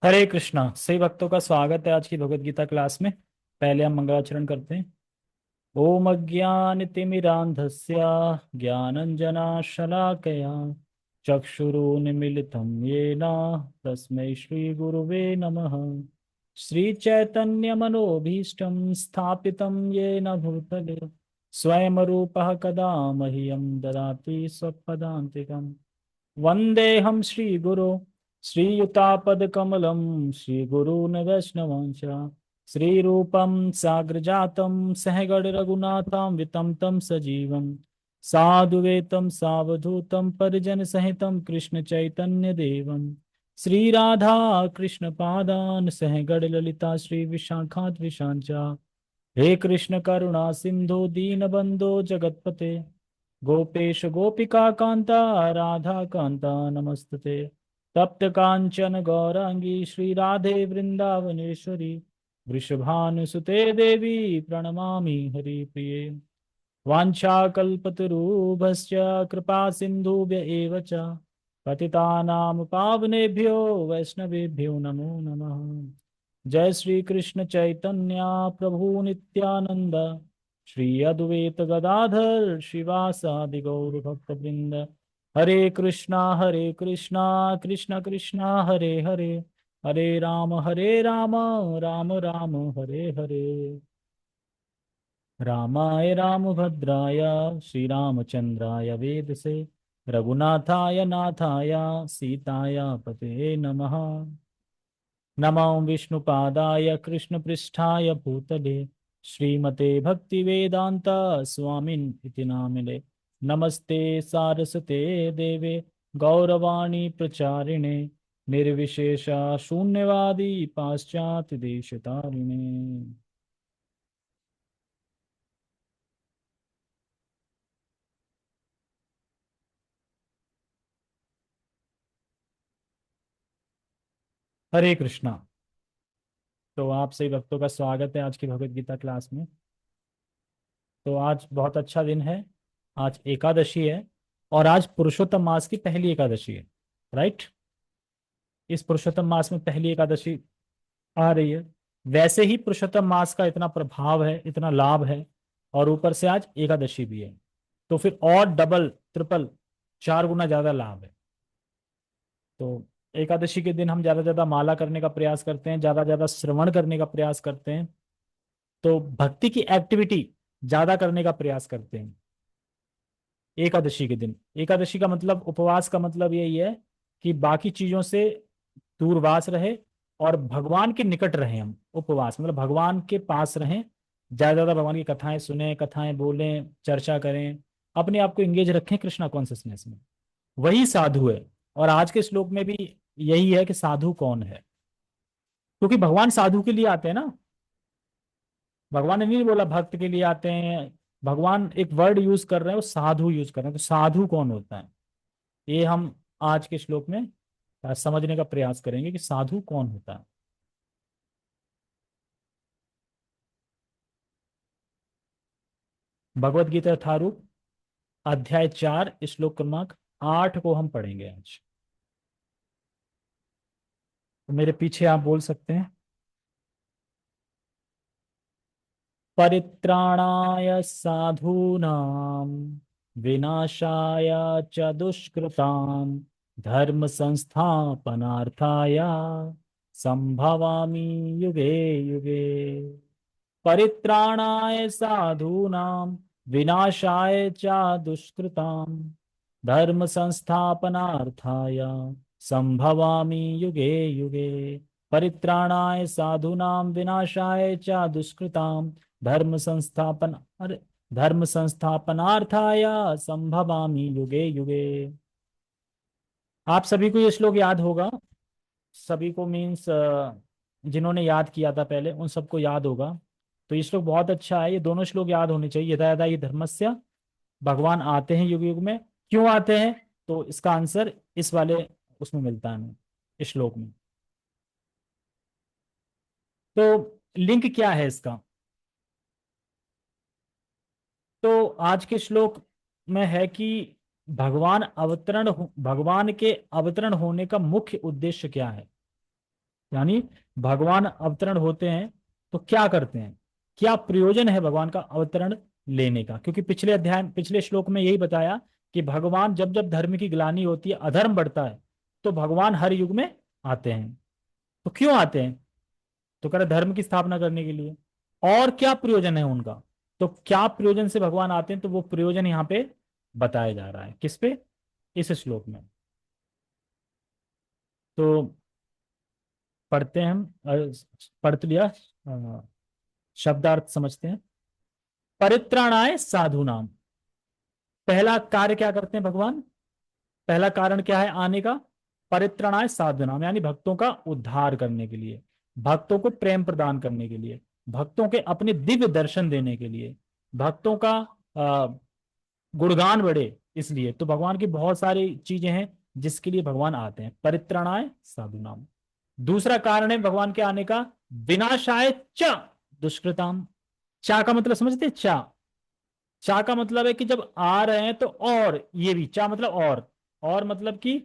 हरे कृष्णा। सही भक्तों का स्वागत है आज की भगवत गीता क्लास में। पहले हम मंगलाचरण करते हैं। ओम अज्ञानतिमिरान्धस्य ज्ञानञ्जनाशलाकया चक्षुरुन्मीलितं येन तस्मै श्रीगुरुवे नमः। श्रीचैतन्यमनोभीष्टं स्थापितं येन भूतले स्वयं रूपः कदा मह्यं ददाति स्वपदान्तिकम्। वन्देऽहं श्रीगुरो श्रीयुतापदकमलं श्रीगुरून् वैष्णवांश्च श्रीरूपं साग्रजातं सहगणरघुनाथान्वितं तं सजीवं साधुवेतं सावधूतं परिजनसहितं कृष्णचैतन्यदेवं श्रीराधा कृष्णपादान् सहगणललिता श्रीविशाखाद्विषाञ्च। हे कृष्ण करुणा सिंधु दीनबंधो जगतपते गोपेश गोपिका कांता राधा कांता नमस्तते। तप्त कांचन गौरांगी श्री राधे वृंदावनेश्वरी वृषभानुसुते देवी प्रणमामि हरिप्रिये। वाञ्छाकल्पतरुभ्यश्च कृपा सिन्धुभ्य एव च पतितानां पावनेभ्यो वैष्णवेभ्यो नमो नमः। जय श्री कृष्ण चैतन्य प्रभु नित्यानंद श्री अद्वैत गदाधर शिवासादि गौर भक्तवृंद। हरे कृष्णा कृष्ण कृष्णा हरे हरे हरे राम राम राम हरे हरे। रामाय रामभद्राय श्रीरामचंद्राय वेदसे रघुनाथाय नाथाय सीताय पते नमः। नमो विष्णुपादाय कृष्णपृष्ठाय भूतले श्रीमते भक्तिवेदांत स्वामिन् इति नामिने। नमस्ते सारस्वते देवे गौरवाणी प्रचारिणे निर्विशेष शून्यवादी पाश्चात्य देशतारिणे। हरे कृष्णा। तो आप सभी भक्तों का स्वागत है आज की भगवत गीता क्लास में। तो आज बहुत अच्छा दिन है। आज एकादशी है और आज पुरुषोत्तम मास की पहली एकादशी है। राइट। इस पुरुषोत्तम मास में पहली एकादशी आ रही है। वैसे ही पुरुषोत्तम मास का इतना प्रभाव है, इतना लाभ है, और ऊपर से आज एकादशी भी है, तो फिर और डबल ट्रिपल 4 गुना ज्यादा लाभ है। तो एकादशी के दिन हम ज्यादा ज्यादा माला करने का प्रयास करते हैं, ज्यादा ज्यादा श्रवण करने का प्रयास करते हैं, तो भक्ति की एक्टिविटी ज्यादा करने का प्रयास करते हैं एकादशी के दिन। एकादशी का मतलब, उपवास का मतलब यही है कि बाकी चीजों से दूरवास रहे और भगवान के निकट रहें। हम उपवास मतलब भगवान के पास रहें, ज्यादा ज्यादा भगवान की कथाएं सुने, कथाएं बोलें, चर्चा करें, अपने आप को एंगेज रखें कृष्णा कॉन्शियसनेस में। वही साधु है। और आज के श्लोक में भी यही है कि साधु कौन है, क्योंकि भगवान साधु के लिए आते हैं ना। भगवान ने नहीं बोला भक्त के लिए आते हैं। भगवान एक वर्ड यूज कर रहे हैं, वो साधु यूज कर रहे हैं। तो साधु कौन होता है, ये हम आज के श्लोक में समझने का प्रयास करेंगे कि साधु कौन होता है। भगवत गीता यथारूप अध्याय 4 श्लोक क्रमांक 8 को हम पढ़ेंगे आज। तो मेरे पीछे आप बोल सकते हैं। परित्राणाय साधूनां विनाशाय च दुष्कृतां धर्म संस्थापनार्थाय संभवामि युगे युगे। परित्राणाय साधूनां विनाशाय च दुष्कृतां धर्म संस्थापनार्थाय संभवामि युगे युगे। परित्राणाय साधूनां विनाशाय च दुष्कृतां धर्म संस्थापन अरे धर्म संस्थापनार्थाय संभवामि युगे युगे। आप सभी को ये श्लोक याद होगा। सभी को मीन्स जिन्होंने याद किया था पहले उन सबको याद होगा। तो ये श्लोक बहुत अच्छा है। ये दोनों श्लोक याद होने चाहिए। यदा यदा ये धर्मस्य, भगवान आते हैं युग युग में। क्यों आते हैं, तो इसका आंसर इस वाले उसमें मिलता है हमें, इस श्लोक में। तो लिंक क्या है इसका, तो आज के श्लोक में है कि भगवान के अवतरण होने का मुख्य उद्देश्य क्या है। यानी भगवान अवतरण होते हैं तो क्या करते हैं, क्या प्रयोजन है भगवान का अवतरण लेने का। क्योंकि पिछले अध्याय पिछले श्लोक में यही बताया कि भगवान जब जब धर्म की ग्लानि होती है, अधर्म बढ़ता है, तो भगवान हर युग में आते हैं। तो क्यों आते हैं, तो कह रहे धर्म की स्थापना करने के लिए। और क्या प्रयोजन है उनका, तो क्या प्रयोजन से भगवान आते हैं, तो वो प्रयोजन यहाँ पे बताया जा रहा है। किस पे, इस श्लोक में। तो पढ़ते हैं हम, पढ़ तो लिया, शब्दार्थ समझते हैं। परित्राणाय साधुनाम, पहला कार्य क्या करते हैं भगवान, पहला कारण क्या है आने का, परित्राणाय साधुनाम, यानी भक्तों का उद्धार करने के लिए, भक्तों को प्रेम प्रदान करने के लिए, भक्तों के अपने दिव्य दर्शन देने के लिए, भक्तों का गुणगान बढ़े, इसलिए। तो भगवान की बहुत सारी चीजें हैं जिसके लिए भगवान आते हैं। परित्राणाय साधुनाम। दूसरा कारण है भगवान के आने का, विनाशाय च दुष्कृताम। चा का मतलब समझते हैं, चा, चा का मतलब है कि जब आ रहे हैं तो और, ये भी चा मतलब और मतलब कि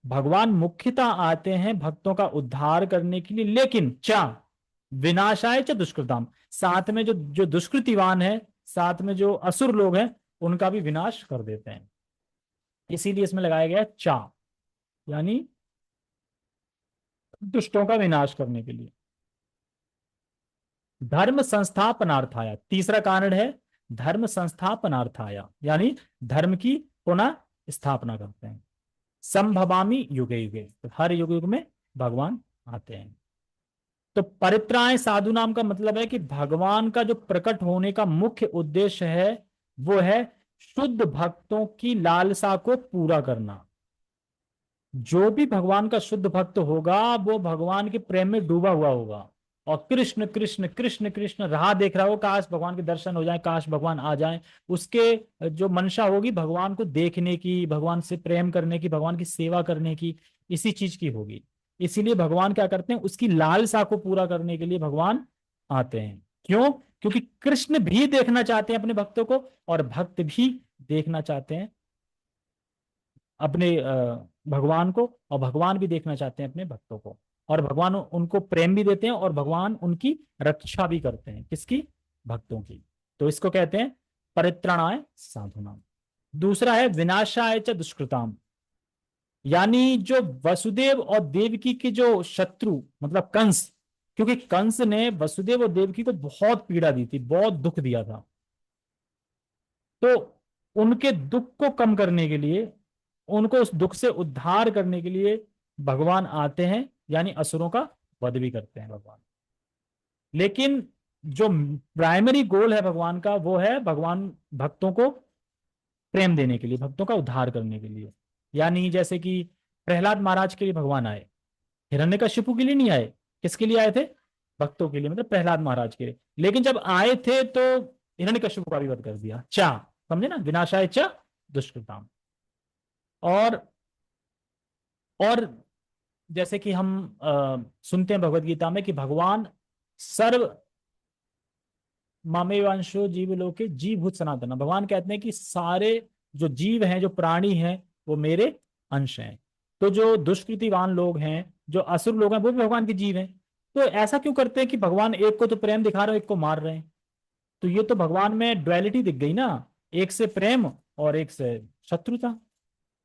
भगवान मुख्यतः आते हैं भक्तों का उद्धार करने के लिए, लेकिन चा विनाशाय च दुष्कृताम, साथ में जो जो दुष्कृतिवान है, साथ में जो असुर लोग हैं, उनका भी विनाश कर देते हैं। इसीलिए इसमें लगाया गया चा, यानी दुष्टों का विनाश करने के लिए। धर्म संस्थापनार्थाया, तीसरा कारण है धर्म संस्थापनार्थाया, यानी धर्म की पुनः स्थापना करते हैं। संभवामी युगे युगे, तो हर युग युग में भगवान आते हैं। तो परित्राय साधु नाम का मतलब है कि भगवान का जो प्रकट होने का मुख्य उद्देश्य है वो है शुद्ध भक्तों की लालसा को पूरा करना। जो भी भगवान का शुद्ध भक्त होगा वो भगवान के प्रेम में डूबा हुआ होगा, और कृष्ण कृष्ण कृष्ण कृष्ण राह देख रहा हो, काश भगवान के दर्शन हो जाए, काश भगवान आ जाए। उसके जो मंशा होगी भगवान को देखने की, भगवान से प्रेम करने की, भगवान की सेवा करने की, इसी चीज की होगी। इसीलिए भगवान क्या करते हैं, उसकी लालसा को पूरा करने के लिए भगवान आते हैं। क्यों, क्योंकि कृष्ण भी देखना चाहते हैं अपने भक्तों को, और भक्त भी देखना चाहते हैं अपने भगवान को, और भगवान भी देखना चाहते हैं अपने भक्तों को, और भगवान उनको प्रेम भी देते हैं, और भगवान उनकी रक्षा भी करते हैं, किसकी, भक्तों की। तो इसको कहते हैं परित्राणाय साधुनाम। दूसरा है विनाशाय च दुष्कृताम, यानी जो वसुदेव और देवकी के जो शत्रु मतलब कंस, क्योंकि कंस ने वसुदेव और देवकी को बहुत पीड़ा दी थी, बहुत दुख दिया था, तो उनके दुख को कम करने के लिए, उनको उस दुख से उद्धार करने के लिए भगवान आते हैं, यानी असुरों का वध भी करते हैं भगवान। लेकिन जो प्राइमरी गोल है भगवान का वो है भगवान भक्तों को प्रेम देने के लिए, भक्तों का उद्धार करने के लिए। यानी जैसे कि प्रहलाद महाराज के लिए भगवान आए, हिरण्यकशिपु के लिए नहीं आए। किसके लिए आए थे, भक्तों के लिए, मतलब प्रहलाद महाराज के लिए। लेकिन जब आए थे तो हिरण्यकशिपु का भी वध कर दिया, चा, समझे ना, विनाशाय च दुष्कृताम। और और जैसे कि हम सुनते हैं भगवत गीता में कि भगवान सर्व मामेवांशो जीव लोके जीवभूत सनातन, भगवान कहते हैं कि सारे जो जीव हैं, जो प्राणी हैं, वो मेरे अंश हैं। तो जो दुष्कृतिवान लोग हैं, जो असुर लोग हैं, वो भी भगवान के जीव हैं। तो ऐसा क्यों करते हैं कि भगवान एक को तो प्रेम दिखा रहे हैं, एक को मार रहे हैं। तो ये तो भगवान में ड्युअलिटी दिख गई ना, एक से प्रेम और एक से शत्रुता।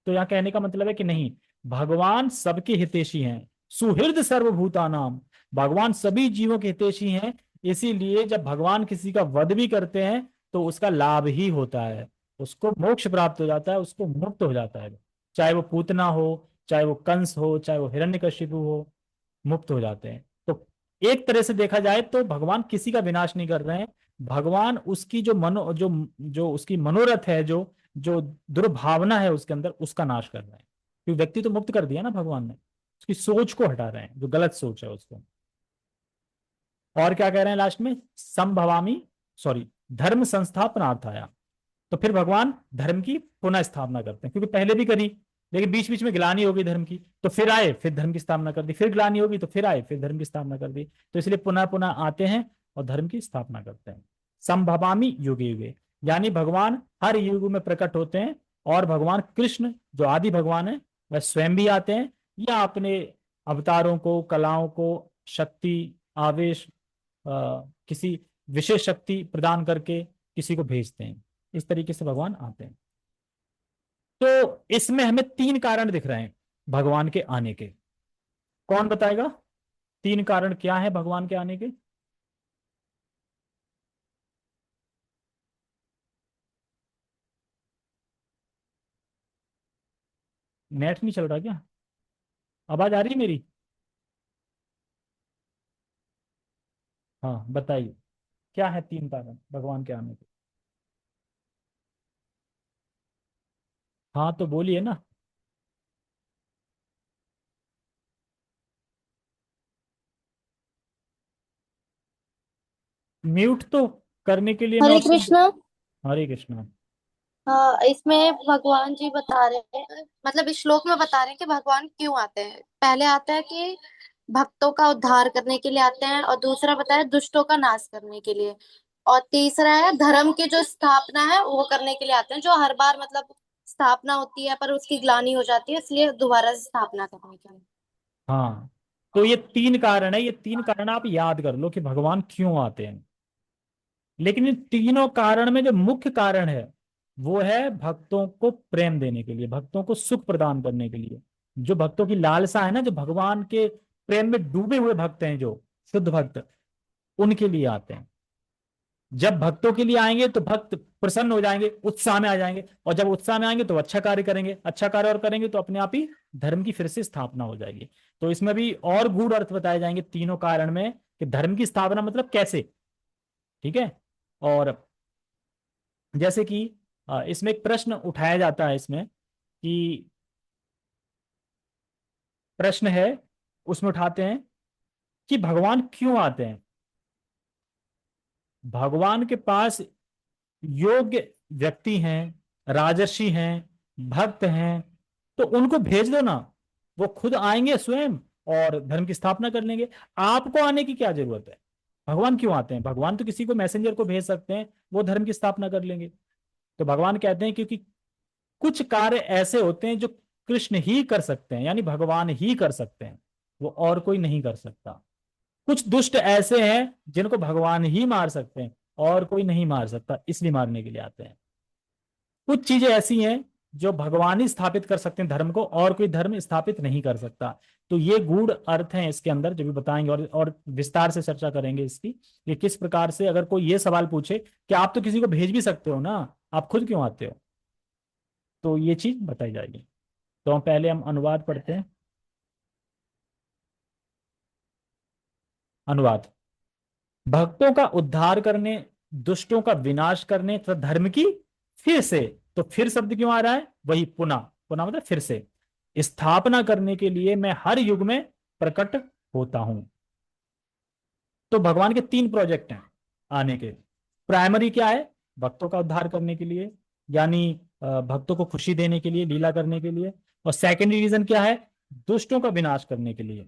तो यहाँ कहने का मतलब है कि नहीं, भगवान सबके हितैषी हैं, सुहृद सर्वभूतानाम, भगवान सभी जीवों के हितैषी हैं। इसीलिए जब भगवान किसी का वध भी करते हैं तो उसका लाभ ही होता है, उसको मोक्ष प्राप्त हो जाता है, उसको मुक्त हो जाता है। चाहे वो पूतना हो, चाहे वो कंस हो, चाहे वो हिरण्यकशिपु हो, मुक्त हो जाते हैं। तो एक तरह से देखा जाए तो भगवान किसी का विनाश नहीं कर रहे हैं, भगवान उसकी जो मनो जो जो उसकी मनोरथ है, जो जो दुर्भावना है उसके अंदर, उसका नाश कर रहे हैं। क्योंकि व्यक्ति तो मुक्त कर दिया ना भगवान ने, उसकी सोच को हटा रहे हैं, जो गलत सोच है उसको। और क्या कह रहे हैं लास्ट में, संभवामी, सॉरी, धर्म संस्थापनार्थाया। तो फिर भगवान धर्म की पुनः स्थापना करते हैं, क्योंकि पहले भी करी, लेकिन बीच बीच में ग्लानि हो गई धर्म की, तो फिर आए, फिर धर्म की स्थापना कर दी, फिर ग्लानि होगी तो फिर आए, फिर धर्म की स्थापना कर दी। तो इसलिए पुनः पुनः आते हैं और धर्म की स्थापना करते हैं। संभवामी युगे युगे, यानी भगवान हर युग में प्रकट होते हैं, और भगवान कृष्ण जो आदि भगवान है वह स्वयं भी आते हैं, या अपने अवतारों को, कलाओं को, शक्ति, आवेश, किसी विशेष शक्ति प्रदान करके किसी को भेजते हैं। इस तरीके से भगवान आते हैं। तो इसमें हमें तीन कारण दिख रहे हैं भगवान के आने के। कौन बताएगा तीन कारण क्या है भगवान के आने के? नेट नहीं चल रहा क्या? आवाज आ रही है मेरी? हाँ बताइए, क्या है तीन कारण भगवान के आने के? हाँ तो बोलिए ना। म्यूट तो करने के लिए मैं हरे ऑप्शन। कृष्णा। हरे कृष्णा। हाँ, इसमें भगवान जी बता रहे हैं, मतलब इस श्लोक में बता रहे हैं कि भगवान क्यों आते हैं। पहले आता है कि भक्तों का उद्धार करने के लिए आते हैं, और दूसरा बताया दुष्टों का नाश करने के लिए, और तीसरा है धर्म की जो स्थापना है वो करने के लिए आते हैं, जो हर बार मतलब स्थापना होती है पर उसकी ग्लानि हो जाती है, इसलिए दोबारा से स्थापना करने के लिए। हाँ, तो ये तीन कारण है, ये तीन कारण आप याद कर लो कि भगवान क्यों आते हैं। लेकिन इन तीनों कारण में जो मुख्य कारण है वो है भक्तों को प्रेम देने के लिए, भक्तों को सुख प्रदान करने के लिए। जो भक्तों की लालसा है ना, जो भगवान के प्रेम में डूबे हुए भक्त हैं, जो शुद्ध भक्त, उनके लिए आते हैं। जब भक्तों के लिए आएंगे तो भक्त प्रसन्न हो जाएंगे, उत्साह में आ जाएंगे, और जब उत्साह में आएंगे तो अच्छा कार्य करेंगे, अच्छा कार्य और करेंगे तो अपने आप ही धर्म की फिर से स्थापना हो जाएगी। तो इसमें भी और गूढ़ अर्थ बताए जाएंगे तीनों कारण में कि धर्म की स्थापना मतलब कैसे। ठीक है। और जैसे कि इसमें एक प्रश्न उठाया जाता है इसमें कि प्रश्न है, उसमें उठाते हैं कि भगवान क्यों आते हैं। भगवान के पास योग्य व्यक्ति हैं, राजर्षि हैं, भक्त हैं, तो उनको भेज दो ना, वो खुद आएंगे स्वयं और धर्म की स्थापना कर लेंगे। आपको आने की क्या जरूरत है? भगवान क्यों आते हैं? भगवान तो किसी को मैसेंजर को भेज सकते हैं, वो धर्म की स्थापना कर लेंगे। तो भगवान कहते हैं क्योंकि कुछ कार्य ऐसे होते हैं जो कृष्ण ही कर सकते हैं, यानी भगवान ही कर सकते हैं, वो और कोई नहीं कर सकता। कुछ दुष्ट ऐसे हैं जिनको भगवान ही मार सकते हैं, और कोई नहीं मार सकता, इसलिए मारने के लिए आते हैं। कुछ चीजें ऐसी हैं जो भगवान ही स्थापित कर सकते हैं धर्म को, और कोई धर्म स्थापित नहीं कर सकता। तो ये गूढ़ अर्थ हैं इसके अंदर जो भी बताएंगे, और विस्तार से चर्चा करेंगे इसकी, कि किस प्रकार से अगर कोई ये सवाल पूछे कि आप तो किसी को भेज भी सकते हो ना, आप खुद क्यों आते हो, तो ये चीज बताई जाएगी। तो पहले हम अनुवाद पढ़ते हैं। अनुवाद। भक्तों का उद्धार करने, दुष्टों का विनाश करने तथा धर्म की फिर से, तो फिर शब्द क्यों आ रहा है? वही पुनः, पुनः मतलब फिर से स्थापना करने के लिए मैं हर युग में प्रकट होता हूं। तो भगवान के तीन प्रोजेक्ट हैं आने के। प्राइमरी क्या है? भक्तों का उद्धार करने के लिए, यानी भक्तों को खुशी देने के लिए, लीला करने के लिए। और सेकेंडरी रीजन क्या है? दुष्टों का विनाश करने के लिए।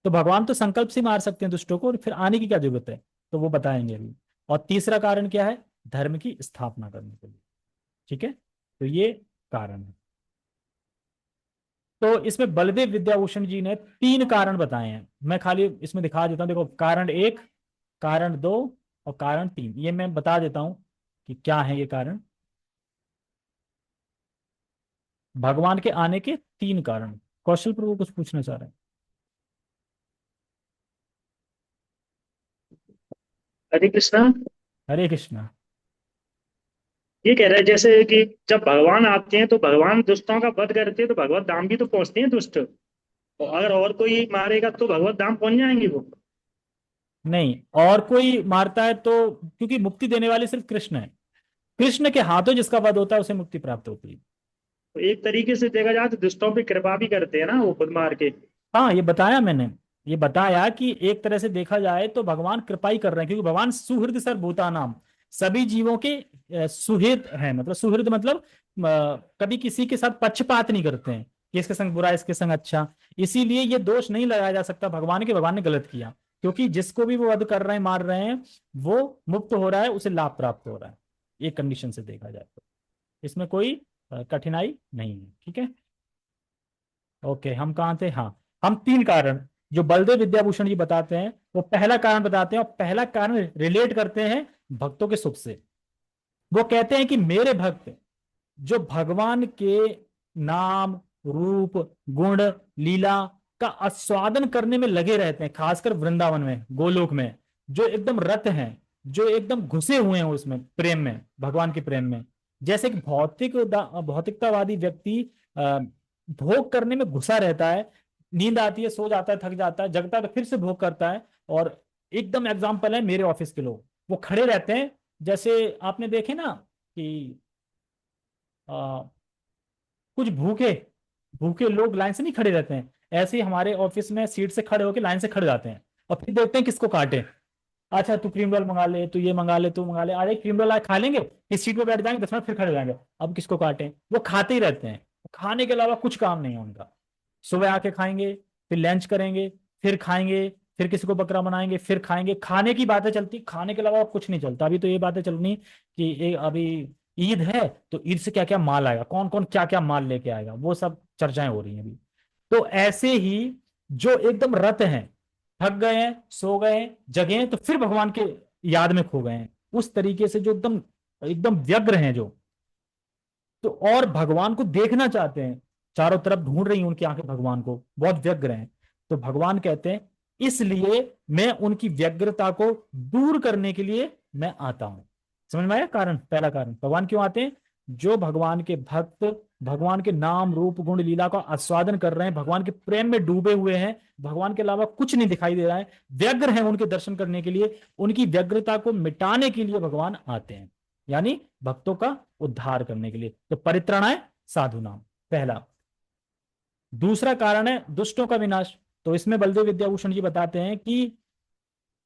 तो भगवान तो संकल्प से मार सकते हैं दुष्टों को, और फिर आने की क्या जरूरत है? तो वो बताएंगे अभी। और तीसरा कारण क्या है? धर्म की स्थापना करने के लिए। ठीक है, तो ये कारण है। तो इसमें बलदेव विद्याभूषण जी ने तीन कारण बताए हैं, मैं खाली इसमें दिखा देता हूं। देखो, कारण एक, कारण दो, और कारण तीन, ये मैं बता देता हूं कि क्या है ये कारण। भगवान के आने के तीन कारण। कौशल प्रभु कुछ पूछना चाह रहे हैं? हरे कृष्णा। हरे कृष्णा। ये कह रहा है जैसे कि जब भगवान आते हैं तो भगवान दुष्टों का वध करते हैं तो भगवत धाम भी तो पहुंचते हैं दुष्ट। और अगर और कोई मारेगा तो भगवत धाम पहुंच जाएंगे वो। नहीं, और कोई मारता है तो, क्योंकि मुक्ति देने वाले सिर्फ कृष्ण है, कृष्ण के हाथों जिसका वध होता है उसे मुक्ति प्राप्त होती है। तो एक तरीके से देखा जाए तो दुष्टों पे कृपा भी करते हैं ना वो खुद मार के। हाँ, ये बताया मैंने। ये बताया कि एक तरह से देखा जाए तो भगवान कृपा ही कर रहे हैं, क्योंकि भगवान सुहृद सर्वभूता नाम, सभी जीवों के सुहृद हैं। मतलब सुहृद मतलब कभी किसी के साथ पक्षपात नहीं करते हैं कि इसके संग बुरा, इसके संग अच्छा। इसीलिए ये दोष नहीं लगाया जा सकता भगवान के, भगवान ने गलत किया, क्योंकि जिसको भी वो वध कर रहे हैं, मार रहे हैं, वो मुक्त हो रहा है, उसे लाभ प्राप्त हो रहा है। एक कंडीशन से देखा जाए तो इसमें कोई कठिनाई नहीं है। ठीक है। ओके, हम कहाँ थे? हाँ, हम तीन कारण जो बलदेव विद्याभूषण जी बताते हैं, वो पहला कारण बताते हैं और पहला कारण रिलेट करते हैं भक्तों के सुख से। वो कहते हैं कि मेरे भक्त जो भगवान के नाम, रूप, गुण, लीला का आस्वादन करने में लगे रहते हैं, खासकर वृंदावन में, गोलोक में, जो एकदम रत हैं, जो एकदम घुसे हुए हैं उसमें, प्रेम में, भगवान के प्रेम में। जैसे कि भौतिकतावादी व्यक्ति भोग करने में घुसा रहता है, नींद आती है, सो जाता है, थक जाता है, जगता है तो फिर से भोग करता है। और एकदम एग्जाम्पल है मेरे ऑफिस के लोग, वो खड़े रहते हैं, जैसे आपने देखे ना कि आ, कुछ भूखे भूखे लोग लाइन से नहीं खड़े रहते हैं, ऐसे ही हमारे ऑफिस में सीट से खड़े होकर लाइन से खड़े जाते हैं और फिर देखते हैं किसको काटे। अच्छा तू क्रीम रोल मंगा ले, तू ये मंगा ले, तू मंगा ले, अरे क्रीम रोल खा लेंगे, इस सीट पे बैठ जाएंगे, 10 मिनट फिर खड़े हो जाएंगे, अब किसको काटें। वो खाते ही रहते हैं, खाने के अलावा कुछ काम नहीं है उनका। सुबह आके खाएंगे, फिर लंच करेंगे, फिर खाएंगे, फिर किसी को बकरा बनाएंगे, फिर खाएंगे, खाने की बातें चलती, खाने के अलावा कुछ नहीं चलता। अभी तो ये बातें चलनी कि अभी ईद है तो ईद से क्या क्या माल आएगा, कौन कौन क्या क्या माल लेके आएगा, वो सब चर्चाएं हो रही हैं अभी। तो ऐसे ही जो एकदम रत हैं, थक गए हैं, सो गए हैं, जगे हैं तो फिर भगवान के याद में खो गए हैं, उस तरीके से जो एकदम एकदम व्यग्र हैं जो, तो और भगवान को देखना चाहते हैं, चारों तरफ ढूंढ रही हैं उनकी आंखें भगवान को, बहुत व्यग्र हैं। तो भगवान कहते हैं इसलिए मैं उनकी व्यग्रता को दूर करने के लिए मैं आता हूं। समझ में आया कारण, पहला कारण भगवान क्यों आते हैं। जो भगवान के भक्त भगवान के नाम, रूप, गुण, लीला का आस्वादन कर रहे हैं, भगवान के प्रेम में डूबे हुए हैं, भगवान के अलावा कुछ नहीं दिखाई दे रहा है, व्यग्र हैं उनके दर्शन करने के लिए, उनकी व्यग्रता को मिटाने के लिए भगवान आते हैं, यानी भक्तों का उद्धार करने के लिए। तो परित्राणाय साधुनाम, पहला। दूसरा कारण है दुष्टों का विनाश। तो इसमें बलदेव विद्याभूषण जी बताते हैं कि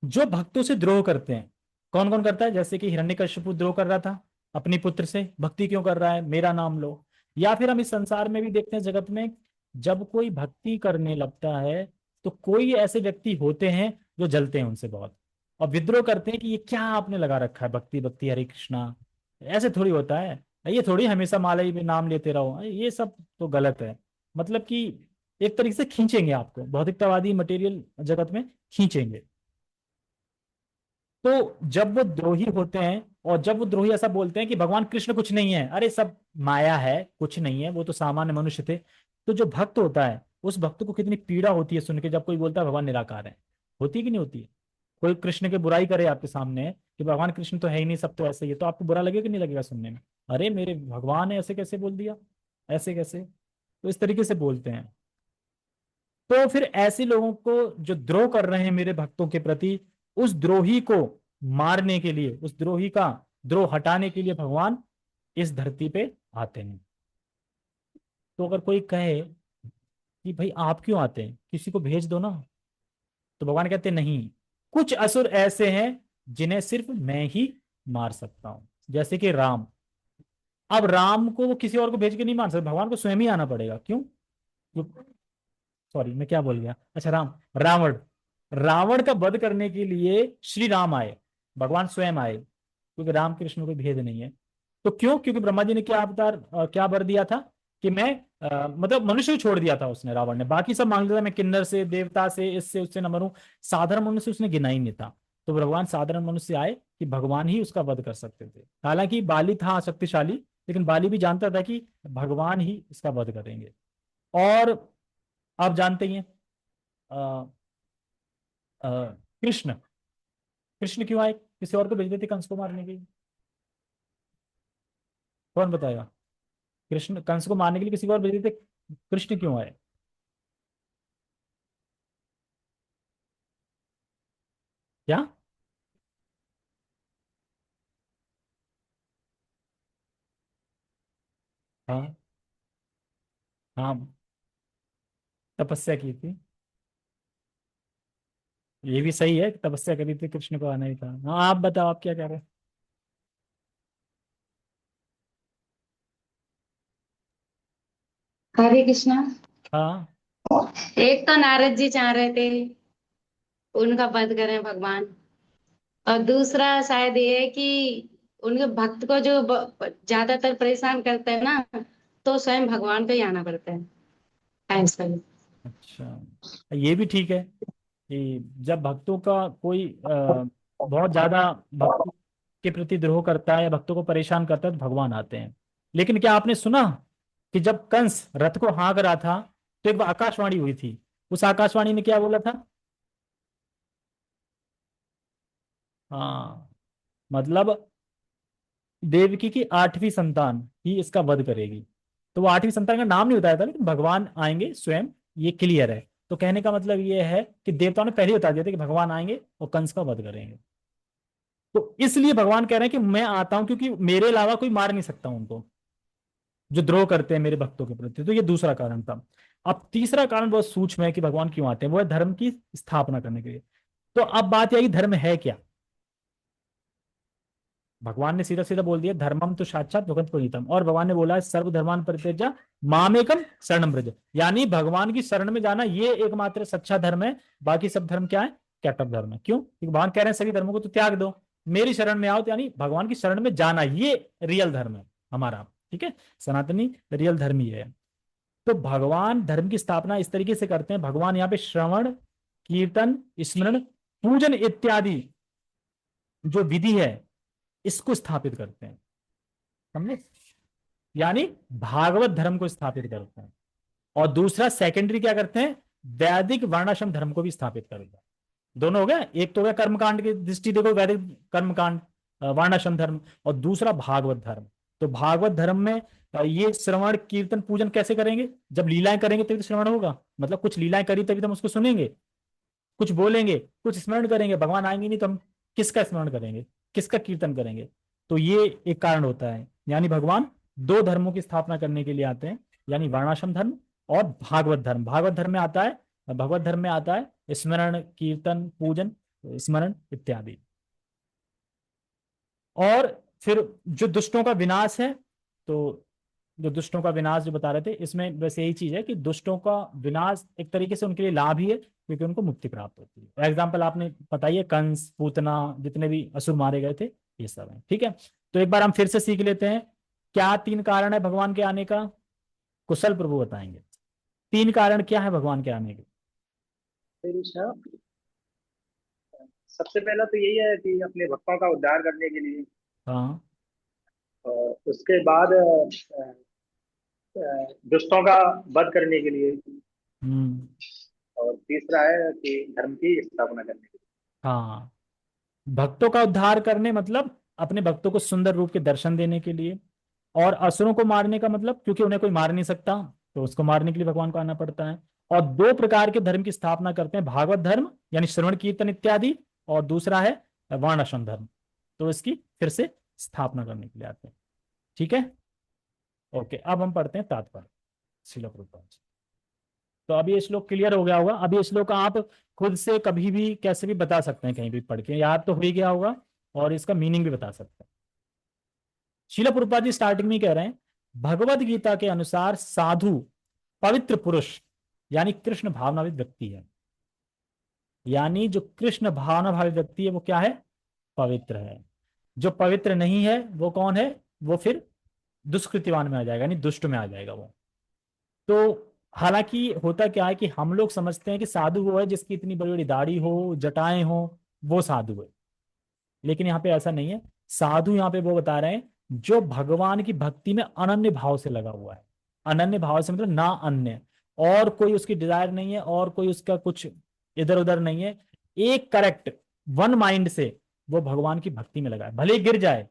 जो भक्तों से द्रोह करते हैं, कौन कौन करता है, जैसे कि हिरण्यकश्यपु द्रोह कर रहा था अपनी पुत्र से, भक्ति क्यों कर रहा है, मेरा नाम लो। या फिर हम इस संसार में भी देखते हैं जगत में, जब कोई भक्ति करने लगता है तो कोई ऐसे व्यक्ति होते हैं जो जलते हैं उनसे बहुत, और विद्रोह करते हैं कि ये क्या आपने लगा रखा है, भक्ति भक्ति हरे कृष्णा, ऐसे थोड़ी होता है, ये थोड़ी हमेशा माला ही में नाम लेते रहो, ये सब तो गलत है। मतलब कि एक तरीके से खींचेंगे आपको, भौतिकतावादी मटेरियल जगत में खींचेंगे। तो जब वो द्रोही होते हैं और जब वो द्रोही ऐसा बोलते हैं कि भगवान कृष्ण कुछ नहीं है, अरे सब माया है, कुछ नहीं है, वो तो सामान्य मनुष्य थे, तो जो भक्त होता है उस भक्त को कितनी पीड़ा होती है सुन के, जब कोई बोलता है भगवान निराकार है। होती है कि नहीं होती है। कोई कृष्ण की बुराई करे आपके सामने कि भगवान कृष्ण तो है ही नहीं, सब तो ऐसे ही है, तो आपको बुरा लगेगा कि नहीं लगेगा सुनने में, अरे मेरे भगवान है, ऐसे कैसे बोल दिया, ऐसे कैसे। तो इस तरीके से बोलते हैं। तो फिर ऐसे लोगों को जो द्रोह कर रहे हैं मेरे भक्तों के प्रति, उस द्रोही को मारने के लिए, उस द्रोही का द्रोह हटाने के लिए भगवान इस धरती पे आते हैं। तो अगर कोई कहे कि भाई आप क्यों आते हैं, किसी को भेज दो ना, तो भगवान कहते हैं नहीं, कुछ असुर ऐसे हैं जिन्हें सिर्फ मैं ही मार सकता हूं, जैसे कि राम। अब राम को वो किसी और को भेज के नहीं मार सकते, भगवान को स्वयं ही आना पड़ेगा। क्यों, सॉरी मैं क्या बोल गया, अच्छा रावण रावण का वध करने के लिए श्री राम आए, भगवान स्वयं आए, क्योंकि राम कृष्ण को भेद नहीं है। तो क्यों, क्योंकि ब्रह्मा जी ने क्या अवतार क्या वर दिया था कि मैं मतलब मनुष्य को छोड़ दिया था उसने, रावण ने, बाकी सब मांग लिया था, मैं किन्नर से, देवता से, इससे उससे न मरूं, साधारण मनुष्य उसने गिना ही नहीं था। तो भगवान साधारण मनुष्य आए कि भगवान ही उसका वध कर सकते थे। हालांकि बाली था शक्तिशाली, लेकिन बाली भी जानता था कि भगवान ही इसका वध करेंगे। और आप जानते ही हैं अ, अ, कृष्ण कृष्ण क्यों आए, किसी और को भेज देते कंस को मारने के लिए, कौन बताएगा। कृष्ण कंस को मारने के लिए किसी को और भेज देते, कृष्ण क्यों आए। क्या। हाँ हाँ, तपस्या की थी। ये भी सही है कि तपस्या करी थी, कृष्ण को आना ही था। हाँ आप बताओ, आप क्या कह रहे हैं। हरे कृष्णा। हाँ एक तो नारद जी चाह रहे थे उनका वध करें भगवान, और दूसरा शायद ये है कि उनके भक्त को जो ज्यादातर परेशान करते हैं ना, तो स्वयं भगवान को ही आना पड़ता है, ऐसा ही। अच्छा, ये भी ठीक है कि जब भक्तों का कोई बहुत ज्यादा भक्तों के प्रति द्रोह करता है या भक्तों को परेशान करता है तो भगवान आते हैं। लेकिन क्या आपने सुना कि जब कंस रथ को हाँक रहा था तो एक बार आकाशवाणी हुई थी, उस आकाशवाणी ने क्या बोला था? हाँ, मतलब देवकी की 8वीं संतान ही इसका वध करेगी। तो वो 8वीं संतान का नाम नहीं बताया था, लेकिन भगवान आएंगे स्वयं, ये क्लियर है। तो कहने का मतलब ये है कि देवताओं ने पहले ही बता दिया था कि भगवान आएंगे और कंस का वध करेंगे। तो इसलिए भगवान कह रहे हैं कि मैं आता हूं क्योंकि मेरे अलावा कोई मार नहीं सकता उनको जो द्रोह करते हैं मेरे भक्तों के प्रति। तो ये दूसरा कारण था। अब तीसरा कारण बहुत सूक्ष्म है कि भगवान क्यों आते हैं, वो है धर्म की स्थापना करने के लिए। तो अब बात यही, धर्म है क्या? भगवान ने सीधा सीधा बोल दिया धर्मम तो साक्षात भगवत प्रणीतम, और भगवान ने बोला है सर्वधर्मान परित्यज्य मामेकम शरणम व्रज, यानी भगवान की शरण में जाना ये एकमात्र सच्चा धर्म है। बाकी सब धर्म क्या है? कैटअप धर्म है। क्यों? क्योंकि भगवान कह रहे हैं सभी धर्मों को तो त्याग दो, मेरी शरण में आओ, तो यानी भगवान की शरण में जाना ये रियल धर्म है हमारा। ठीक है, सनातनी रियल धर्म ही है। तो भगवान धर्म की स्थापना इस तरीके से करते हैं। भगवान यहाँ पे श्रवण, कीर्तन, स्मरण, पूजन इत्यादि जो विधि है इसको स्थापित करते हैं, समझे? यानी भागवत धर्म को स्थापित करते हैं। और दूसरा सेकेंडरी क्या करते हैं? वैदिक वर्णाश्रम धर्म को भी स्थापित करते हैं। दोनों हो गया, एक तो हो गया कर्मकांड की दृष्टि देखो, वैदिक कर्मकांड, वर्णाश्रम धर्म, और दूसरा भागवत धर्म। तो भागवत धर्म में ये श्रवण कीर्तन पूजन कैसे करेंगे? जब लीलाएं करेंगे तभी तो श्रवण होगा, मतलब कुछ लीलाएं करी तभी तो हम उसको सुनेंगे, कुछ बोलेंगे, कुछ स्मरण करेंगे। भगवान आएंगे नहीं तो हम किसका स्मरण करेंगे, किसका कीर्तन करेंगे? तो ये एक कारण होता है। यानी भगवान दो धर्मों की स्थापना करने के लिए आते हैं, यानी वर्णाश्रम धर्म और भागवत धर्म। भागवत धर्म में आता है, भगवत धर्म में आता है स्मरण, कीर्तन, पूजन, स्मरण इत्यादि। और फिर जो दुष्टों का विनाश है, तो जो दुष्टों का विनाश जो बता रहे थे, इसमें बस यही चीज है कि दुष्टों का विनाश एक तरीके से उनके लिए लाभ ही है, क्योंकि उनको मुक्ति प्राप्त होती है। एग्जाम्पल आपने बताइए, कंस, पूतना, जितने भी असुर मारे गए थे, ये सब है। ठीक है, तो एक बार हम फिर से सीख लेते हैं क्या 3 कारण है भगवान के आने का। कुशल प्रभु बताएंगे 3 कारण क्या है भगवान के आने के। फिर सबसे पहला तो यही है कि अपने भक्तों का उद्धार करने के लिए, हाँ। और उसके बाद दुष्टों का वध करने के लिए, हम्म। और तीसरा है कि धर्म की स्थापना करने के हाँ, भक्तों का उद्धार करने मतलब अपने भक्तों को सुंदर रूप के दर्शन देने के लिए, और असुरों को मारने का मतलब क्योंकि उन्हें कोई मार नहीं सकता तो उसको मारने के लिए भगवान को आना पड़ता है। और 2 प्रकार के धर्म की स्थापना करते हैं, भागवत धर्म यानी श्रवण कीर्तन इत्यादि, और दूसरा है वर्णाश्रम धर्म। तो इसकी फिर से स्थापना करने के लिए आते हैं। ठीक है, ओके, अब हम पढ़ते हैं तात्पर्य श्रील प्रभुपाद जी। तो अभी ये श्लोक क्लियर हो गया होगा। अभी ये श्लोक आप खुद से कभी भी कैसे भी बता सकते हैं, कहीं भी पढ़ के, याद तो हो ही गया होगा, और इसका मीनिंग भी बता सकते हैं। श्रील प्रभुपाद जी स्टार्टिंग में कह रहे हैं भगवत गीता के अनुसार साधु पवित्र पुरुष यानी कृष्ण भावनावित व्यक्ति है। यानी जो कृष्ण भावना भावित व्यक्ति है वो क्या है? पवित्र है। जो पवित्र नहीं है वो कौन है? वो फिर दुष्कृतिवान में आ जाएगा, यानी दुष्ट में आ जाएगा वो। तो हालांकि होता क्या है कि हम लोग समझते हैं कि साधु वो है जिसकी इतनी बड़ी बड़ी दाढ़ी हो, जटाएं हो, वो साधु है। लेकिन यहाँ पे ऐसा नहीं है। साधु यहाँ पे वो बता रहे हैं जो भगवान की भक्ति में अनन्य भाव से लगा हुआ है। अनन्य भाव से मतलब ना अन्य, और कोई उसकी डिजायर नहीं है, और कोई उसका कुछ इधर उधर नहीं है, एक करेक्ट वन माइंड से वो भगवान की भक्ति में लगा है, भले ही गिर जाए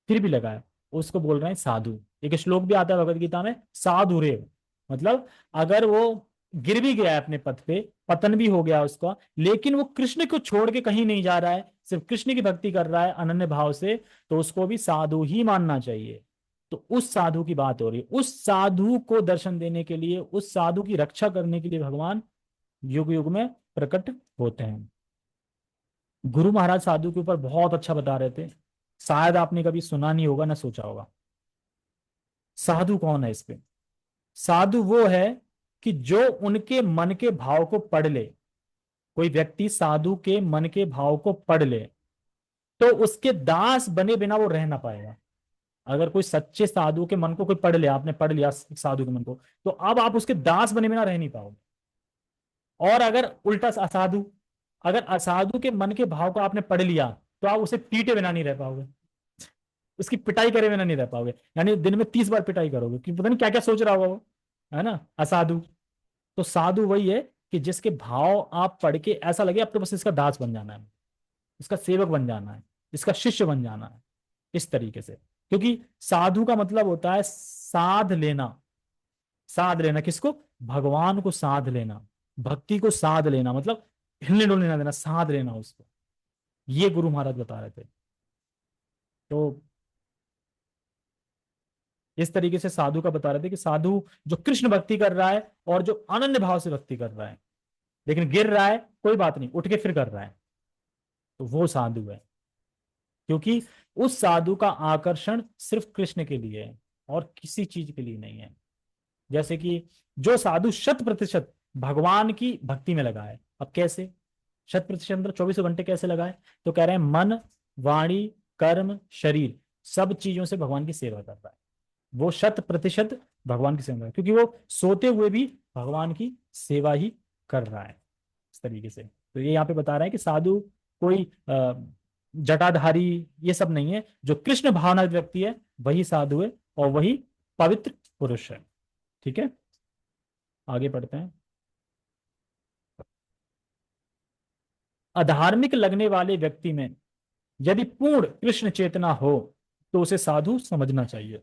फिर भी लगा है, उसको बोल रहे हैं साधु। एक श्लोक भी आता है भगवत गीता में, साधु रे, मतलब अगर वो गिर भी गया है अपने पथ पे, पतन भी हो गया उसका, लेकिन वो कृष्ण को छोड़ के कहीं नहीं जा रहा है, सिर्फ कृष्ण की भक्ति कर रहा है अनन्य भाव से, तो उसको भी साधु ही मानना चाहिए। तो उस साधु की बात हो रही है। उस साधु को दर्शन देने के लिए, उस साधु की रक्षा करने के लिए भगवान युग युग में प्रकट होते हैं। गुरु महाराज साधु के ऊपर बहुत अच्छा बता रहे थे, शायद आपने कभी सुना नहीं होगा ना सोचा होगा। साधु कौन है इस पे? साधु वो है कि जो उनके मन के भाव को पढ़ ले। कोई व्यक्ति साधु के मन के भाव को पढ़ ले तो उसके दास बने बिना वो रह ना पाएगा। अगर कोई सच्चे साधु के मन को कोई पढ़ ले, आपने पढ़ लिया साधु के मन को, तो अब आप उसके दास बने बिना रह नहीं पाओगे। और अगर उल्टा असाधु, अगर असाधु के मन के भाव को आपने पढ़ लिया तो आप उसे पीटे बिना नहीं रह पाओगे, उसकी पिटाई करे बिना नहीं रह पाओगे, यानी दिन में 30 बार पिटाई करोगे कि पता नहीं क्या क्या सोच रहा होगा वो, है ना, असाधु। तो साधु वही है कि जिसके भाव आप पढ़ के ऐसा लगे आपको बस इसका दास बन जाना है, इसका सेवक बन जाना है, इसका शिष्य बन जाना है, इस तरीके से। क्योंकि साधु का मतलब होता है साध लेना, साध लेना किसको, भगवान को साध लेना, भक्ति को साध लेना, मतलब हिलने डुलने ना देना, साध लेना उसको। ये गुरु महाराज बता रहे थे। तो इस तरीके से साधु का बता रहे थे कि साधु जो कृष्ण भक्ति कर रहा है और जो अनन्य भाव से भक्ति कर रहा है, लेकिन गिर रहा है कोई बात नहीं, उठ के फिर कर रहा है, तो वो साधु है। क्योंकि उस साधु का आकर्षण सिर्फ कृष्ण के लिए है और किसी चीज के लिए नहीं है। जैसे कि जो साधु 100% भगवान की भक्ति में लगा है, अब कैसे 100% मतलब 24 घंटे कैसे लगा है, तो कह रहे हैं मन वाणी कर्म शरीर सब चीजों से भगवान की सेवा कर रहा है, वो 100% भगवान की सेवा कर रहा है, क्योंकि वो सोते हुए भी भगवान की सेवा ही कर रहा है, इस तरीके से। तो ये यहाँ पे बता रहा है कि साधु कोई जटाधारी ये सब नहीं है, जो कृष्ण भावना व्यक्ति है वही साधु है और वही पवित्र पुरुष है। ठीक है, आगे पढ़ते हैं। अधार्मिक लगने वाले व्यक्ति में यदि पूर्ण कृष्ण चेतना हो तो उसे साधु समझना चाहिए।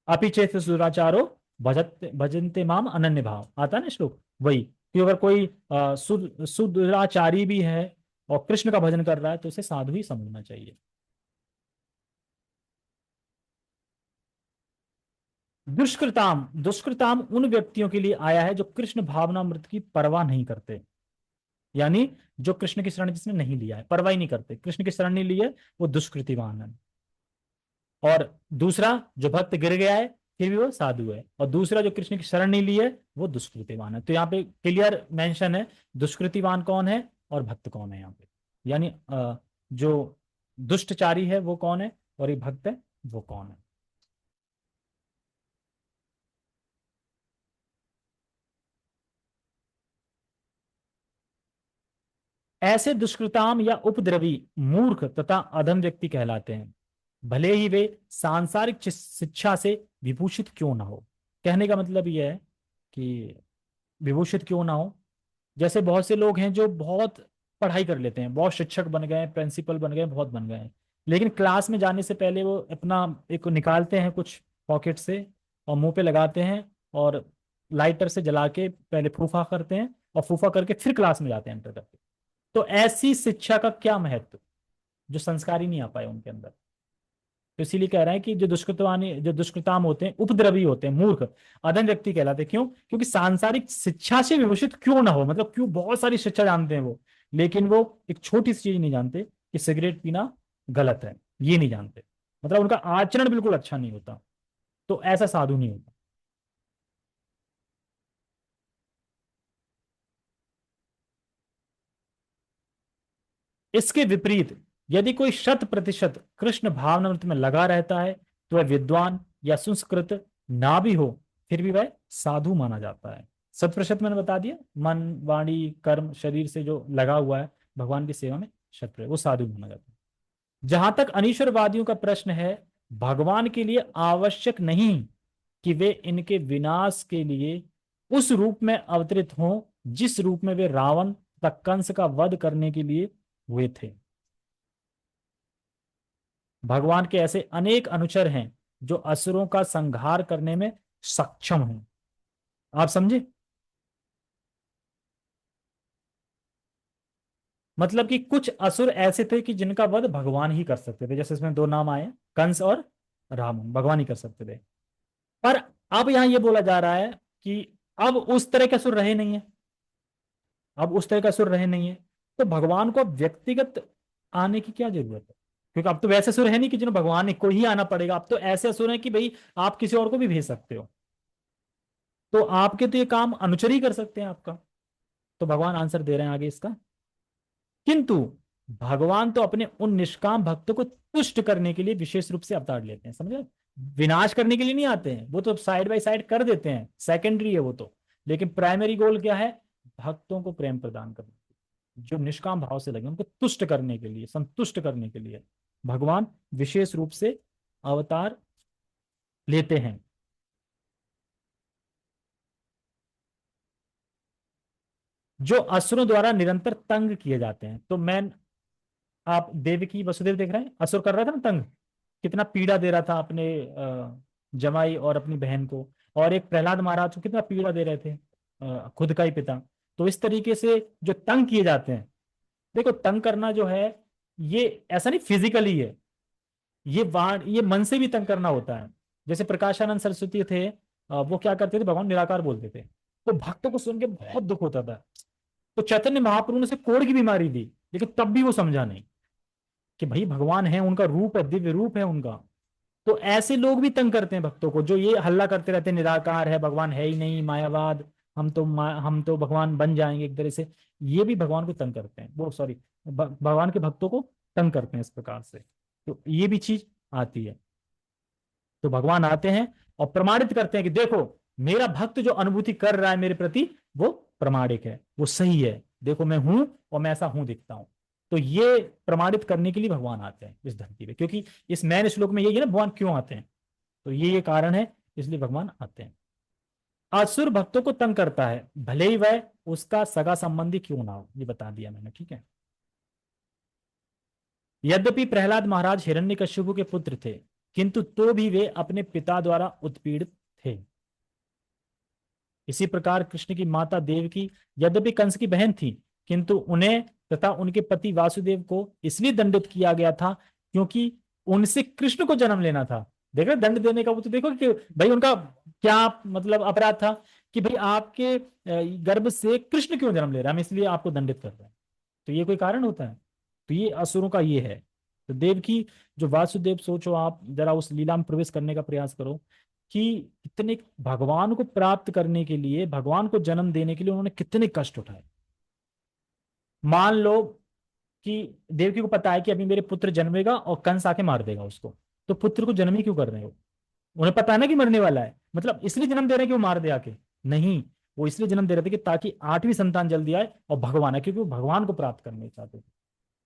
अपि चेत सुराचारो भजन्ते माम अनन्य भाव, आता है ना श्लोक, वही कि अगर कोई सुदुराचारी भी है और कृष्ण का भजन कर रहा है तो उसे साधु ही समझना चाहिए। दुष्कृताम, दुष्कृताम उन व्यक्तियों के लिए आया है जो कृष्ण भावनामृत की परवाह नहीं करते, यानी जो कृष्ण की शरण जिसने नहीं लिया है, परवाह ही नहीं करते, कृष्ण की शरण नहीं ली है, वो दुष्कृतिवान है। और दूसरा जो भक्त गिर गया है फिर भी वो साधु है, और दूसरा जो कृष्ण की शरण नहीं ली है वो दुष्कृतिवान है। तो यहाँ पे क्लियर मेंशन है दुष्कृतिवान कौन है और भक्त कौन है यहाँ पे, यानी जो दुष्टचारी है वो कौन है और ये भक्त है वो कौन है। ऐसे दुष्कृताम या उपद्रवी मूर्ख तथा अधम व्यक्ति कहलाते हैं, भले ही वे सांसारिक शिक्षा से विभूषित क्यों ना हो। कहने का मतलब यह है कि विभूषित क्यों ना हो, जैसे बहुत से लोग हैं जो बहुत पढ़ाई कर लेते हैं, बहुत शिक्षक बन गए, प्रिंसिपल बन गए, बहुत बन गए हैं, लेकिन क्लास में जाने से पहले वो अपना एक निकालते हैं कुछ पॉकेट से और मुंह पे लगाते हैं और लाइटर से जला के पहले फूफा करते हैं और फूफा करके फिर क्लास में जाते हैं एंटर करके। तो ऐसी शिक्षा का क्या महत्व, जो संस्कार ही नहीं आ पाए उनके अंदर। तो इसीलिए कह रहा है कि जो दुष्कृतवानी जो दुष्कृताम होते हैं, उपद्रवी होते हैं, मूर्ख अधम व्यक्ति कहलाते हैं। क्यों? क्योंकि सांसारिक शिक्षा से विभूषित क्यों ना हो, मतलब क्यों बहुत सारी शिक्षा जानते हैं वो, लेकिन वो एक छोटी सी चीज नहीं जानते कि सिगरेट पीना गलत है, ये नहीं जानते, मतलब उनका आचरण बिल्कुल अच्छा नहीं होता, तो ऐसा साधु नहीं होता। इसके विपरीत यदि कोई 100% कृष्ण भावनामृत में लगा रहता है तो वह विद्वान या संस्कृत ना भी हो फिर भी वह साधु माना जाता है। 100% मैंने बता दिया, मन वाणी कर्म शरीर से जो लगा हुआ है भगवान की सेवा में 100%, वो साधु माना जाता है। जहां तक अनीश्वरवादियों का प्रश्न है, भगवान के लिए आवश्यक नहीं कि वे इनके विनाश के लिए उस रूप में अवतरित हों जिस रूप में वे रावण तथा कंस का वध करने के लिए हुए थे। भगवान के ऐसे अनेक अनुचर हैं जो असुरों का संहार करने में सक्षम हैं। आप समझे? मतलब कि कुछ असुर ऐसे थे कि जिनका वध भगवान ही कर सकते थे, जैसे इसमें 2 नाम आए, कंस और रावण, भगवान ही कर सकते थे। पर अब यहां यह बोला जा रहा है कि अब उस तरह के असुर रहे नहीं है, अब उस तरह का असुर रहे नहीं है, तो भगवान को व्यक्तिगत आने की क्या जरूरत है, क्योंकि अब तो वैसे असुर है नहीं कि जिन्हें भगवान को ही आना पड़ेगा, अब तो ऐसे असुर हैं कि भाई आप किसी और को भी भेज सकते हो, तो आपके तो ये काम अनुचर ही कर सकते हैं आपका। तो भगवान आंसर दे रहे हैं आगे इसका, किंतु भगवान तो अपने उन निष्काम भक्तों को तुष्ट करने के लिए विशेष रूप से अवतार लेते हैं, समझे? विनाश करने के लिए नहीं आते हैं, वो तो साइड बाय साइड कर देते हैं, सेकेंडरी है वो तो, लेकिन प्राइमरी गोल क्या है, भक्तों को प्रेम प्रदान करने, जो निष्काम भाव से लगे, उनको तुष्ट करने के लिए, संतुष्ट करने के लिए भगवान विशेष रूप से अवतार लेते हैं। जो असुरों द्वारा निरंतर तंग किए जाते हैं। तो मैं, आप देवकी वसुदेव देख रहे हैं, असुर कर रहा था ना तंग, कितना पीड़ा दे रहा था अपने जमाई और अपनी बहन को, और एक प्रहलाद महाराज को कितना पीड़ा दे रहे थे, खुद का ही पिता। तो इस तरीके से जो तंग किए जाते हैं, देखो तंग करना जो है, ये ऐसा नहीं फिजिकली है, ये मन से भी तंग करना होता है। जैसे प्रकाशानंद सरस्वती थे, वो क्या करते थे, भगवान निराकार बोलते थे, तो भक्तों को सुन के बहुत दुख होता था। तो चैतन्य महाप्रभु ने से कोढ़ की बीमारी दी, लेकिन तब भी वो समझा नहीं कि भाई भगवान है, उनका रूप है, दिव्य रूप है उनका। तो ऐसे लोग भी तंग करते हैं भक्तों को, जो ये हल्ला करते रहते हैं निराकार है, भगवान है ही नहीं, मायावाद, हम तो भगवान बन जाएंगे एक तरह से। ये भी भगवान को तंग करते हैं, वो सॉरी, भगवान के भक्तों को तंग करते हैं इस प्रकार से। तो ये भी चीज आती है। तो भगवान आते हैं और प्रमाणित करते हैं कि देखो, मेरा भक्त जो अनुभूति कर रहा है मेरे प्रति, वो प्रमाणिक है, वो सही है, देखो मैं हूं और मैं ऐसा हूं दिखता हूं। तो ये प्रमाणित करने के लिए भगवान आते हैं इस धरती पे, क्योंकि इस मैन श्लोक में यही है ना, भगवान क्यों आते हैं, तो ये कारण है, इसलिए भगवान आते हैं। असुर भक्तों को तंग करता है, भले ही वह उसका सगा संबंधी क्यों ना हो, ये बता दिया मैंने, ठीक है। यद्यपि प्रहलाद महाराज हिरण्यकश्यपु के पुत्र थे, किंतु तो भी वे अपने पिता द्वारा उत्पीड़ित थे। इसी प्रकार कृष्ण की माता देवकी यद्यपि कंस की बहन थी, किंतु उन्हें तथा उनके पति वासुदेव को इसलिए दंडित किया गया था क्योंकि उनसे कृष्ण को जन्म लेना था। देख रहे दंड देने का, वो तो देखो कि भाई उनका क्या मतलब अपराध था कि भाई आपके गर्भ से कृष्ण क्यों जन्म ले रहा है, हम इसलिए आपको दंडित कर रहे हैं। तो ये कोई कारण होता है? तो ये असुरों का ये है। तो देवकी, जो वासुदेव, सोचो आप जरा उस लीला में प्रवेश करने का प्रयास करो कि इतने भगवान को प्राप्त करने के लिए, भगवान को जन्म देने के लिए उन्होंने कितने कष्ट उठाए। मान लो कि देवकी को पता है कि अभी मेरे पुत्र जन्मेगा और कंस आके मार देगा उसको, तो पुत्र को जन्म ही क्यों कर रहे हो? उन्हें पता है ना कि मरने वाला है, मतलब इसलिए जन्म दे रहे हैं कि वो मार दे आके? नहीं, वो इसलिए जन्म दे रहे थे कि ताकि आठवीं संतान जल्दी आए और भगवान है, क्योंकि वो भगवान को प्राप्त करने चाहते थे।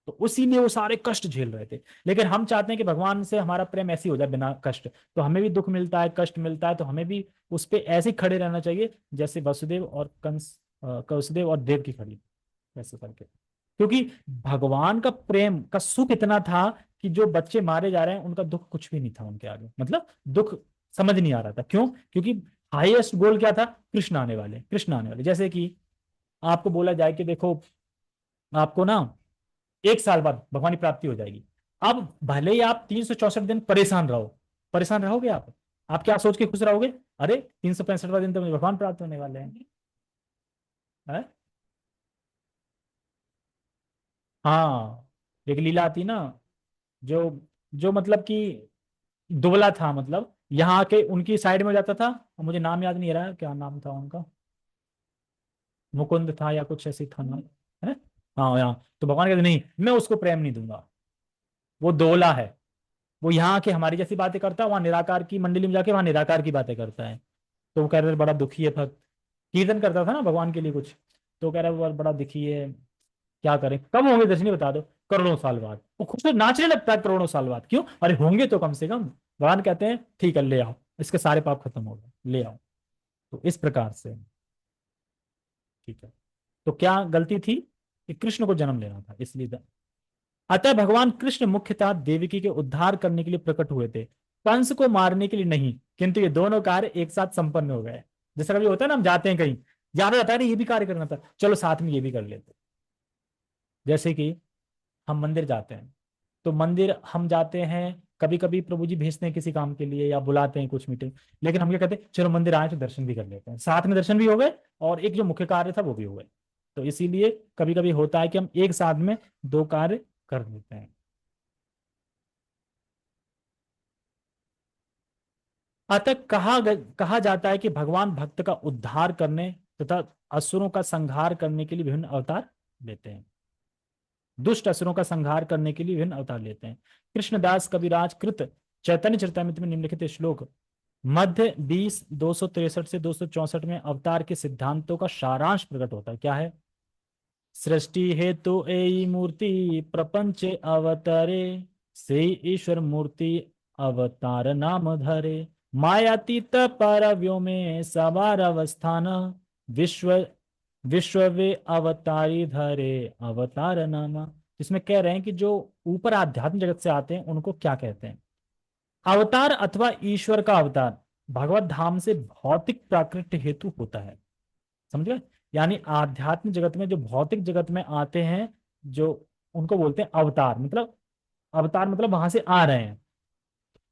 तो उसी लिए वो सारे कष्ट झेल रहे थे। लेकिन हम चाहते हैं कि भगवान से हमारा प्रेम ऐसी हो जाए बिना कष्ट, तो हमें भी दुख मिलता है, कष्ट मिलता है, तो हमें भी उस पर ऐसे ही खड़े रहना चाहिए जैसे वसुदेव और वसुदेव और देव की खड़ी, वैसे करके। क्योंकि भगवान का प्रेम का सुख इतना था कि जो बच्चे मारे जा रहे हैं उनका दुख कुछ भी नहीं था उनके आगे, मतलब दुख समझ नहीं आ रहा था। क्यों? क्योंकि हाईएस्ट गोल क्या था? कृष्ण आने वाले, कृष्ण आने वाले। जैसे कि आपको बोला जाए कि देखो, आपको ना 1 साल बाद भगवान की प्राप्ति हो जाएगी। अब भले ही आप 364 दिन परेशान रहो, परेशान रहोगे आप क्या सोच के खुश रहोगे? अरे 365वां दिन तो मुझे भगवान प्राप्त होने वाले हैं, है? हाँ, एक लीला आती ना, जो जो मतलब कि दुबला था, मतलब यहाँ के उनकी साइड में हो जाता था, और मुझे नाम याद नहीं आ रहा है, क्या नाम था उनका, मुकुंद था या कुछ ऐसे था नाम, है? हाँ, यहाँ तो भगवान कहते नहीं, मैं उसको प्रेम नहीं दूंगा, वो दोला है, वो यहाँ के हमारी जैसी बातें करता है, वहां निराकार की मंडली में जाके वहां निराकार की बातें करता है। तो वो कह रहे बड़ा दुखी है भक्त, कीर्तन करता था ना भगवान के लिए कुछ, तो कह रहा है वो बड़ा दुखी है, क्या करें, कब होंगे दर्शन बता दो? करोड़ों साल बाद। वो खुद तो नाचने लगता है करोड़ों साल बाद, क्यों? अरे होंगे तो कम से कम। भगवान कहते हैं ठीक है, ले आओ, इसके सारे पाप खत्म हो गए, ले आओ। तो इस प्रकार से, ठीक है। तो क्या गलती थी कि कृष्ण को जन्म लेना था, इसलिए। अतः भगवान कृष्ण मुख्यतः देवकी के उद्धार करने के लिए प्रकट हुए थे, कंस को मारने के लिए नहीं। किंतु ये दोनों कार्य एक साथ संपन्न हो गए। जैसा कभी होता है ना, हम जाते हैं कहीं, याद आता है ना ये भी कार्य करना था, चलो साथ में ये भी कर लेते। जैसे कि हम मंदिर जाते हैं, तो मंदिर हम जाते हैं, कभी कभी प्रभु जी भेजते हैं किसी काम के लिए या बुलाते हैं कुछ मीटिंग, लेकिन हम क्या कहते हैं, चलो मंदिर आए तो दर्शन भी कर लेते हैं, साथ में दर्शन भी हो गए और एक जो मुख्य कार्य था वो भी हो गए। तो इसीलिए कभी कभी होता है कि हम एक साथ में दो कार्य कर देते हैं। अतः कहा जाता है कि भगवान भक्त का उद्धार करने तथा असुरों का संहार करने के लिए विभिन्न अवतार लेते हैं, दुष्ट असुरों का संहार करने के लिए विभिन्न अवतार लेते हैं। कृष्णदास कविराज कृत चैतन्य चरितमृत में निम्नलिखित श्लोक मध्य 20 263 से 264 में अवतार के सिद्धांतों का सारांश प्रकट होता है। क्या है? सृष्टि हेतु एई मूर्ति प्रपंच अवतरे, से ईश्वर मूर्ति अवतार नाम धरे, मायातीत पर व्योमे सवार अवस्थान, विश्व विश्व वे अवतारी धरे अवतार नाम। इसमें कह रहे हैं कि जो ऊपर आध्यात्म जगत से आते हैं उनको क्या कहते हैं? अवतार अथवा ईश्वर का अवतार भगवत धाम से भौतिक प्राकृत्य हेतु होता है। समझ गए? यानी आध्यात्म जगत में जो भौतिक जगत में आते हैं, जो उनको बोलते हैं अवतार। मतलब अवतार मतलब वहां से आ रहे हैं,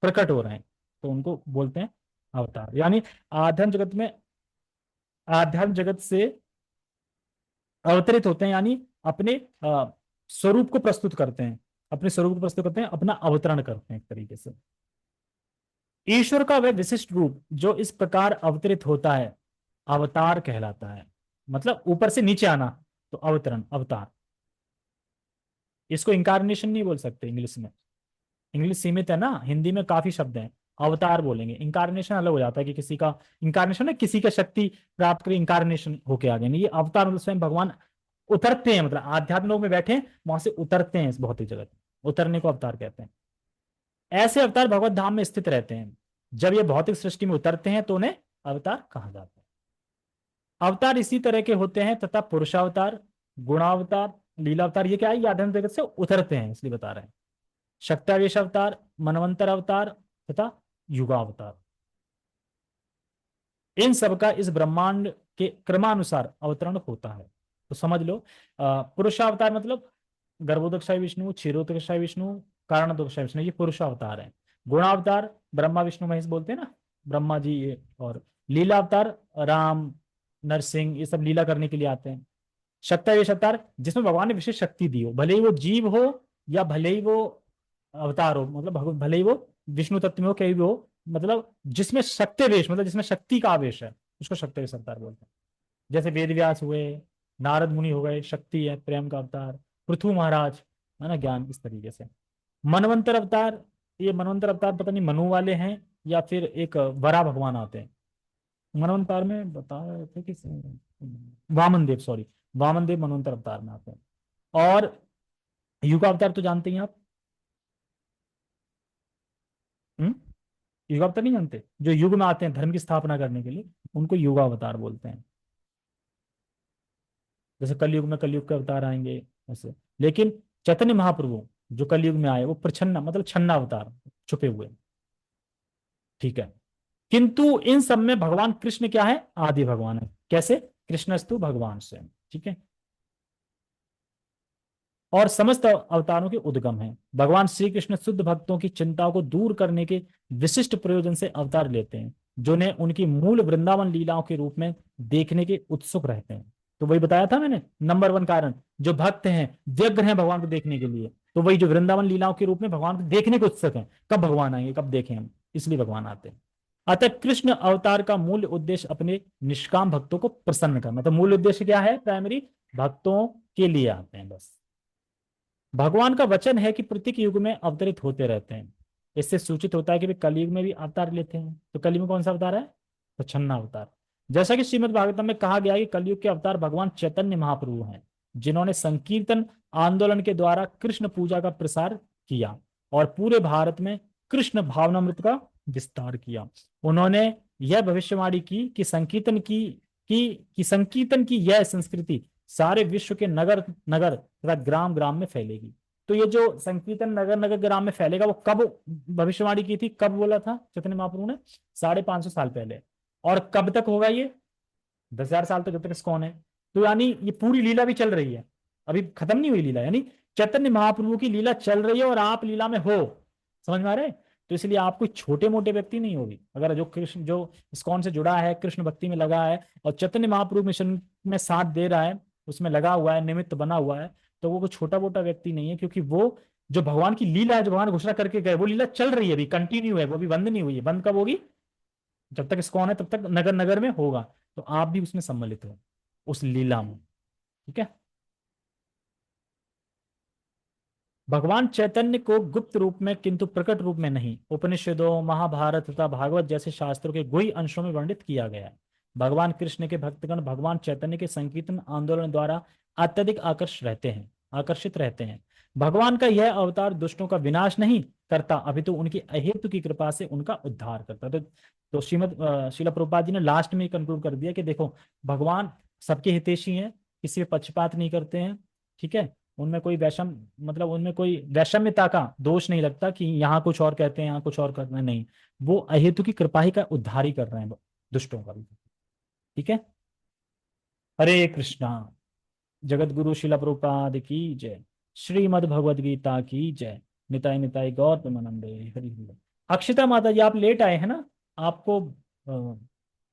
प्रकट हो रहे हैं, तो उनको बोलते हैं अवतार। यानी आध्यात्म जगत में, आध्यात्म जगत से अवतरित होते हैं, यानी अपने स्वरूप को प्रस्तुत करते हैं, अपने स्वरूप को प्रस्तुत करते हैं, अपना अवतरण करते हैं एक तरीके से। ईश्वर का वह विशिष्ट रूप जो इस प्रकार अवतरित होता है अवतार कहलाता है। मतलब ऊपर से नीचे आना, तो अवतरण, अवतार। इसको इंकारनेशन नहीं बोल सकते इंग्लिश में, इंग्लिश सीमित है ना, हिंदी में काफी शब्द हैं। अवतार बोलेंगे, इंकारनेशन अलग हो जाता है कि किसी का इंकारनेशन है, किसी का शक्ति प्राप्त कर इंकारनेशन होके आ गए। नहीं, ये अवतार मतलब स्वयं भगवान उतरते हैं, मतलब आध्यात्म लोक में बैठे हैं, वहां से उतरते हैं इस भौतिक जगत में, उतरने को अवतार कहते हैं। ऐसे अवतार भगवत धाम में स्थित रहते हैं। जब ये भौतिक सृष्टि में उतरते हैं तो उन्हें अवतार कहा जाता है। अवतार इसी तरह के होते हैं तथा पुरुषावतार, गुणावतार, लीलावतार, ये क्या है? ये आध्यात्मिक जगत से उतरते हैं इसलिए बता रहे हैं। शक्तावेश अवतार, मनवंतर अवतार तथा युगावतार, इन सब का इस ब्रह्मांड के क्रमानुसार अवतरण होता है। तो समझ लो, पुरुषावतार मतलब गर्भोदकशाही विष्णु, क्षीरोदकशाही विष्णु, कारणोदकशाही विष्णु, ये पुरुषावतार है। गुणावतार ब्रह्मा विष्णु महेश बोलते हैं ना, ब्रह्मा जी ये। और लीला अवतार राम, नरसिंह, ये सब लीला करने के लिए आते हैं। शक्तावेश अवतार जिसमें भगवान ने विशेष शक्ति दी हो, भले ही वो जीव हो या भले ही वो अवतार हो, मतलब भगवान भले ही वो विष्णु तत्व में हो, कहीं भी हो, मतलब जिसमें शक्तिवेश, मतलब जिसमें शक्ति का आवेश है, उसको शक्तिवेश अवतार बोलते हैं। जैसे वेद व्यास हुए, नारद मुनि हो गए, शक्ति है, प्रेम का अवतार। पृथु महाराज है ना, ज्ञान, इस तरीके से। मनवंतर अवतार, ये मनवंतर अवतार पता नहीं मनु वाले हैं या फिर एक वरा भगवान आते हैं। मनवंतर में बता रहे थे कि वामन देव, सॉरी, वामन देव मनवंतर अवतार में आते हैं। और युग अवतार तो जानते हैं आप? हम्म, युग अवतार नहीं जानते? जो युग में आते हैं धर्म की स्थापना करने के लिए, उनको युगावतार बोलते हैं। जैसे कलयुग में कलयुग के अवतार आएंगे ऐसे। लेकिन चैतन्य महाप्रभु जो कलयुग में आए वो प्रछन्न, मतलब छन्ना अवतार, छुपे हुए। ठीक है। किंतु इन सब में भगवान कृष्ण क्या है? आदि भगवान है। कैसे? कृष्णस्तु भगवान से। ठीक है। और समस्त अवतारों के उद्गम है। भगवान श्री कृष्ण शुद्ध भक्तों की चिंताओं को दूर करने के विशिष्ट प्रयोजन से अवतार लेते हैं, जिन्हें उनकी मूल वृंदावन लीलाओं के रूप में देखने के उत्सुक रहते हैं। तो वही बताया था मैंने, नंबर 1 कारण, जो भक्त हैं व्यग्र हैं भगवान को देखने के लिए, तो वही जो वृंदावन लीलाओं के रूप में भगवान को देखने के उत्सुक हैं, कब भगवान आएंगे, कब देखें हम, इसलिए भगवान आते हैं। अतः कृष्ण अवतार का मूल उद्देश्य अपने निष्काम भक्तों को प्रसन्न करना। तो मूल उद्देश्य क्या है? प्राइमरी, भक्तों के लिए आते हैं बस। भगवान का वचन है कि प्रत्येक युग में अवतरित होते रहते हैं। इससे सूचित होता है कि वे कलयुग में भी अवतार लेते हैं। तो कलयुग में कौन सा अवतार है? तो छन्ना अवतार। जैसा कि श्रीमद् भागवतम में कहा गया कि कलयुग के अवतार भगवान चैतन्य महाप्रभु हैं, जिन्होंने संकीर्तन आंदोलन के द्वारा कृष्ण पूजा का प्रसार किया और पूरे भारत में कृष्ण भावनामृत का विस्तार किया। उन्होंने यह भविष्यवाणी की कि संकीर्तन की यह संस्कृति सारे विश्व के नगर नगर तथा ग्राम ग्राम में फैलेगी। तो ये जो संकीर्तन नगर नगर ग्राम में फैलेगा, वो कब भविष्यवाणी की थी, कब बोला था चैतन्य महाप्रभु ने? 550 साल पहले। और कब तक होगा ये? 10,000 साल तक, जब तक इस्कॉन है। तो यानी ये पूरी लीला भी चल रही है, अभी खत्म नहीं हुई लीला। यानी चैतन्य महाप्रभु की लीला चल रही है और आप लीला में हो। समझ में आ रहे? तो इसलिए आप कोई छोटे मोटे व्यक्ति नहीं होगी। अगर जो कृष्ण, जो इस्कॉन से जुड़ा है, कृष्ण भक्ति में लगा है और चैतन्य महाप्रभु मिशन में साथ दे रहा है, उसमें लगा हुआ है, निमित्त बना हुआ है, तो वो कोई छोटा मोटा व्यक्ति नहीं है। क्योंकि वो जो भगवान की लीला है, जो भगवान घोषणा करके गए, वो लीला चल रही है, अभी कंटिन्यू है, वो अभी बंद नहीं हुई है। बंद कब होगी? जब तक इस्कॉन है तब तक नगर नगर में होगा। तो आप भी उसमें सम्मिलित हो, उस लीला में। ठीक है। भगवान चैतन्य को गुप्त रूप में किंतु प्रकट रूप में नहीं, उपनिषदों, महाभारत तथा भागवत जैसे शास्त्रों के गुह्य अंशों में वर्णित किया गया है। भगवान कृष्ण के भक्तगण भगवान चैतन्य के संकीर्तन आंदोलन द्वारा अत्यधिक आकर्षित रहते हैं। भगवान का यह अवतार दुष्टों का विनाश नहीं करता, अभी तो उनकी अहेतु की कृपा से उनका उद्धार करता। तो श्रील प्रभुपाद जी ने लास्ट में कंक्लूड कर दिया कि देखो, भगवान सबके हितैषी हैं, किसी पे पक्षपात नहीं करते हैं, ठीक है। उनमें कोई मतलब उनमें कोई वैषम्यता का दोष नहीं लगता कि यहाँ कुछ और कहते हैं, यहाँ कुछ और करते हैं, नहीं। वो अहेतु की कृपा ही का उद्धार ही कर रहे हैं दुष्टों का भी, ठीक है। हरे कृष्णा। जगत गुरु शिला प्रभुपाद की जय। श्रीमद् भगवद गीता की जय। निताय निताय गौर प्रेमानंदे हरि हरि। अक्षिता माता जी, आप लेट आए हैं ना, आपको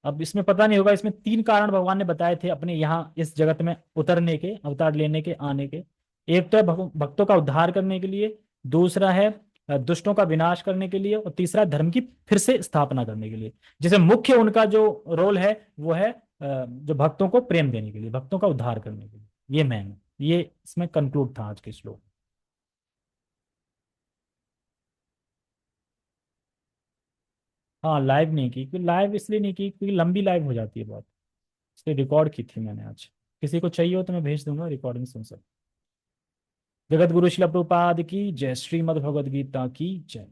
अब इसमें पता नहीं होगा, इसमें 3 कारण भगवान ने बताए थे अपने यहाँ इस जगत में उतरने के, अवतार लेने के, आने के। एक तो है भक्तों का उद्धार करने के लिए, दूसरा है दुष्टों का विनाश करने के लिए, और तीसरा धर्म की फिर से स्थापना करने के लिए। जैसे मुख्य उनका जो रोल है वो है जो भक्तों को प्रेम देने के लिए, भक्तों का उद्धार करने के लिए। ये मैन, ये इसमें कंक्लूड था आज के श्लोक। हाँ, लाइव नहीं की, क्योंकि लाइव इसलिए नहीं की क्योंकि लंबी लाइव हो जाती है बहुत, इसलिए रिकॉर्ड की थी मैंने आज। किसी को चाहिए हो तो मैं भेज दूंगा, रिकॉर्डिंग सुन सकते। जगत गुरु शिला प्रभुपाद की जय। श्रीमद् भगवद गीता की जय।